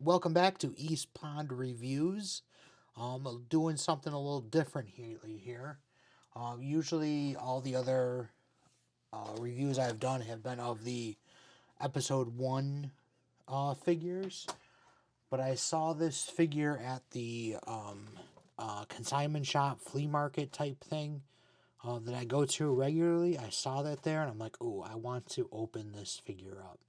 Welcome back to East Pond Reviews. Doing something a little different here. Usually, all the other reviews I've done have been of the episode one figures, but I saw this figure at the consignment shop, flea market type thing that I go to regularly. I saw that there, and I'm like, "Ooh, I want to open this figure up."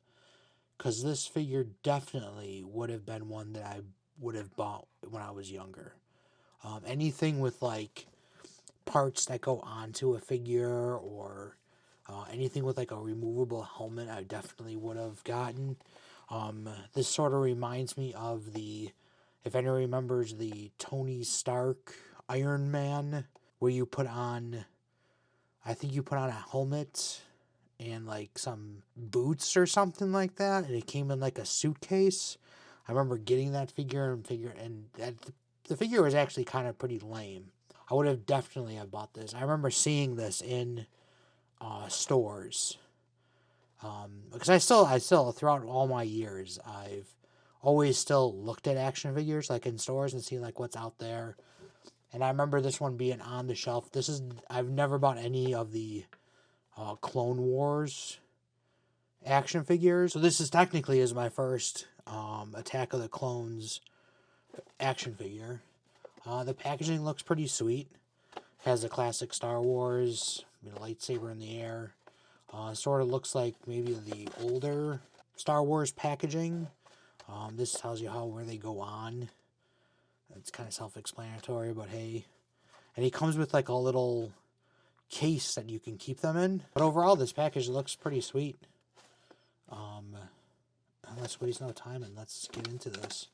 Because this figure definitely would have been one that I would have bought when I was younger. Anything with like parts that go onto a figure or anything with like a removable helmet, I definitely would have gotten. This sort of reminds me of if anyone remembers the Tony Stark Iron Man, where I think you put on a helmet and like some boots or something like that, and it came in like a suitcase. I remember getting that and the figure was actually kind of pretty lame. I would have definitely have bought this. I remember seeing this in stores because I still throughout all my years I've always still looked at action figures like in stores and seen like what's out there. And I remember this one being on the shelf. I've never bought any of the Clone Wars action figures. So this is technically is my first Attack of the Clones action figure. The packaging looks pretty sweet. Has the classic Star Wars lightsaber in the air. Sort of looks like maybe the older Star Wars packaging. This tells you where they go on. It's kind of self-explanatory, but hey. And he comes with like a little case that you can keep them in. But overall, this package looks pretty sweet. Let's waste no time and let's get into this.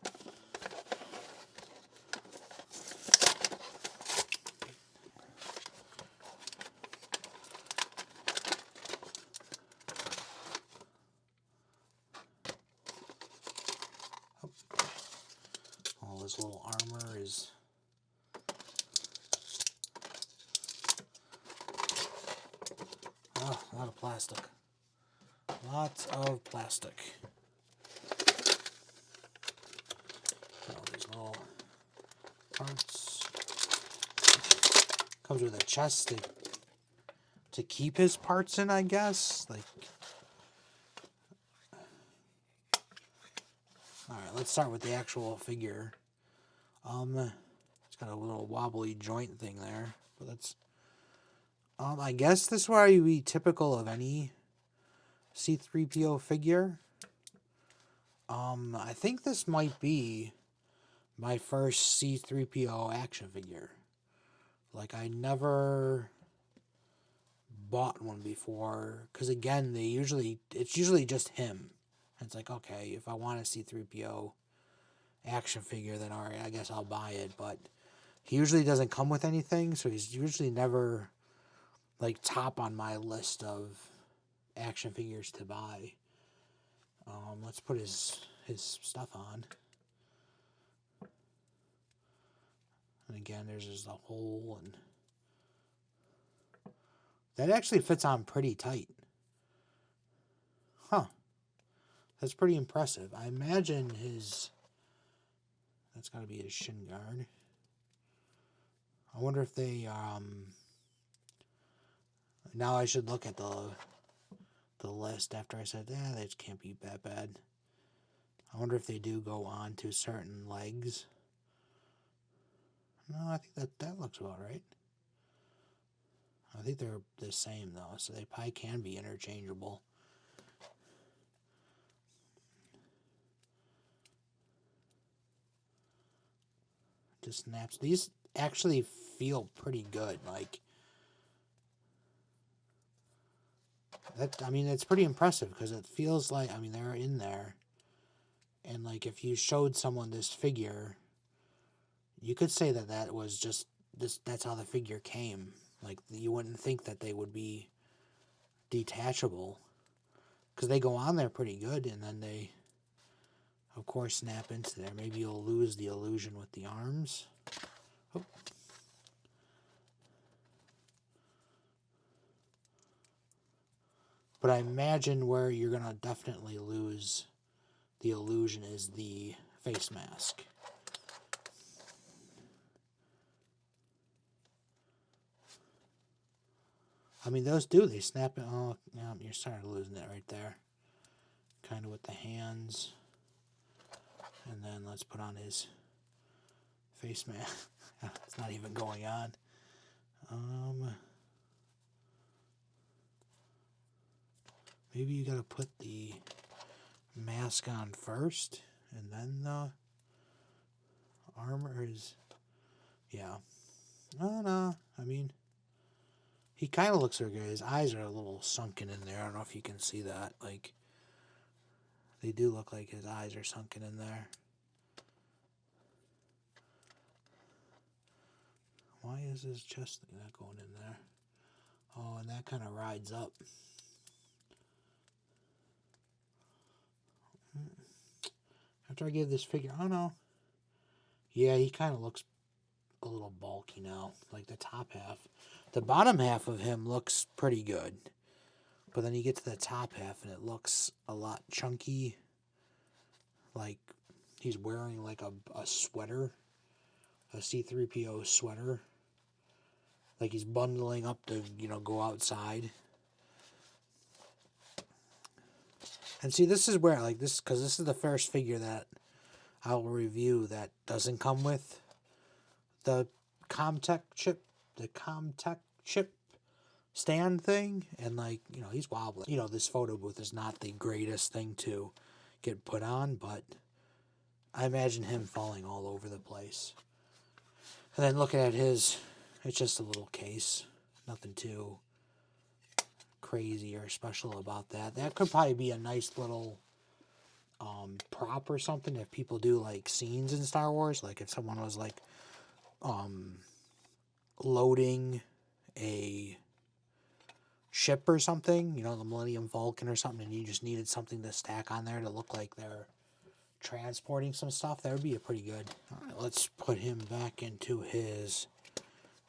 All this little armor is... Oh, a lot of plastic. Lots of plastic. All these little parts. Comes with a chest to keep his parts in, I guess. Alright, let's start with the actual figure. It's got a little wobbly joint thing there, but that's... I guess this would be typical of any C-3PO figure. I think this might be my first C-3PO action figure. Like, I never bought one before, because again, it's usually just him. It's like, okay, if I want a C-3PO action figure, then alright, I guess I'll buy it, but he usually doesn't come with anything, so he's usually never like top on my list of action figures to buy. Let's put his stuff on. And again, there's just a hole, and that actually fits on pretty tight. Huh. That's pretty impressive. I imagine that's got to be his shin guard. I wonder if they, now I should look at the list after I said, that can't be that bad. I wonder if they do go on to certain legs. No, I think that looks about right. I think they're the same, though, so they probably can be interchangeable. Just snaps. These actually feel pretty good. Like, it's pretty impressive because it feels like, they're in there. And, like, if you showed someone this figure, you could say that was just that's how the figure came. Like, you wouldn't think that they would be detachable because they go on there pretty good, and then they, of course, snap into there. Maybe you'll lose the illusion with the arms. Oh. But I imagine where you're going to definitely lose the illusion is the face mask. I mean, those do, they snap it. Oh, yeah, you're starting to losing it right there. Kind of with the hands. And then let's put on his face mask. It's not even going on. Maybe you gotta put the mask on first, and then the armor is, yeah. No, I mean, he kind of looks okay. His eyes are a little sunken in there. I don't know if you can see that. Like, they do look like his eyes are sunken in there. Why is his chest thing not going in there? Oh, and that kind of rides up. After I gave this figure, oh no. Yeah, he kind of looks a little bulky now, like the top half. The bottom half of him looks pretty good. But then you get to the top half and it looks a lot chunky. Like he's wearing like a sweater. A C-3PO sweater. Like he's bundling up to, go outside. And see, this is where, like, this, because this is the first figure that I'll review that doesn't come with the ComTech chip stand thing. And, like, he's wobbling. This photo booth is not the greatest thing to get put on, but I imagine him falling all over the place. And then looking at his, it's just a little case. Nothing too crazy or special about that. That could probably be a nice little prop or something if people do like scenes in Star Wars. Like if someone was like loading a ship or something, the Millennium Falcon or something, and you just needed something to stack on there to look like they're transporting some stuff, that would be a pretty good. All right, let's put him back into his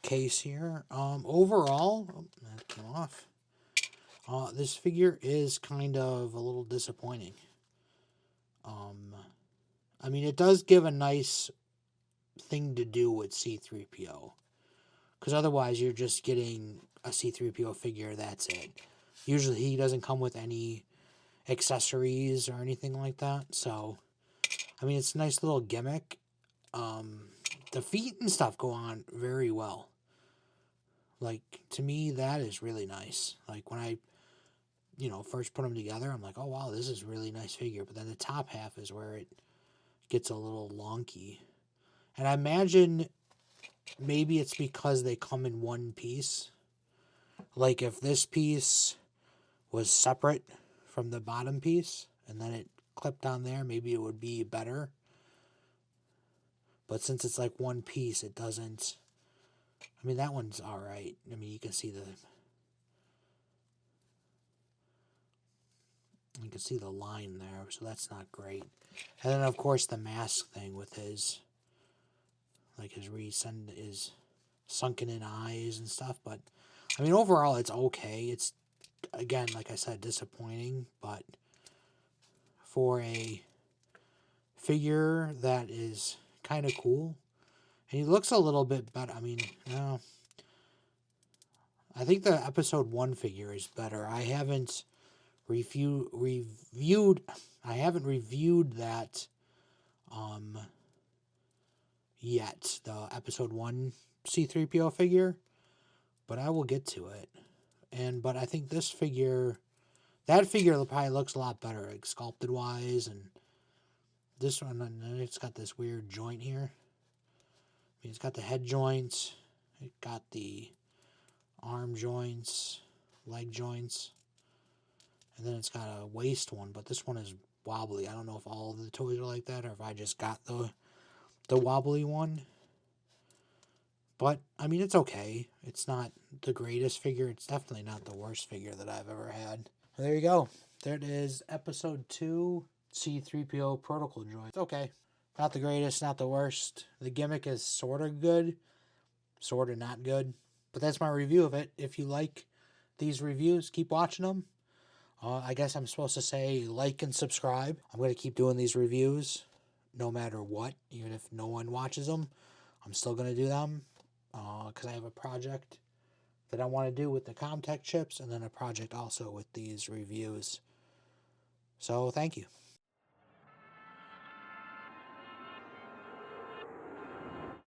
case here. Overall, that came off. This figure is kind of a little disappointing. I mean, it does give a nice thing to do with C-3PO. Because otherwise, you're just getting a C-3PO figure, that's it. Usually, he doesn't come with any accessories or anything like that. So, I mean, it's a nice little gimmick. The feet and stuff go on very well. Like, to me, that is really nice. Like, when I first put them together, I'm like, oh, wow, this is a really nice figure. But then the top half is where it gets a little wonky. And I imagine maybe it's because they come in one piece. Like, if this piece was separate from the bottom piece, and then it clipped on there, maybe it would be better. But since it's like one piece, it doesn't. I mean, that one's alright. I mean, you can see the line there, so that's not great. And then, of course, the mask thing with his, like, his sunken in eyes and stuff. But, I mean, overall, it's okay. It's, again, like I said, disappointing. But for a figure that is kind of cool, and he looks a little bit better. I mean, I think the episode 1 figure is better. I haven't reviewed that yet, the episode 1 C-3PO figure, but I will get to it. But I think that figure probably looks a lot better, like sculpted wise, and this one, and it's got this weird joint here. I mean, it's got the head joints, it got the arm joints, leg joints, and then it's got a waist one, but this one is wobbly. I don't know if all of the toys are like that or if I just got the wobbly one. But, I mean, it's okay. It's not the greatest figure. It's definitely not the worst figure that I've ever had. Well, there you go. There it is, episode 2, C-3PO Protocol Droid. It's okay. Not the greatest, not the worst. The gimmick is sort of good, sort of not good. But that's my review of it. If you like these reviews, keep watching them. I guess I'm supposed to say like and subscribe. I'm going to keep doing these reviews. no matter what, even if no one watches them. I'm still going to do them because I have a project that I want to do with the Comtech chips, and then a project also with these reviews. So thank you.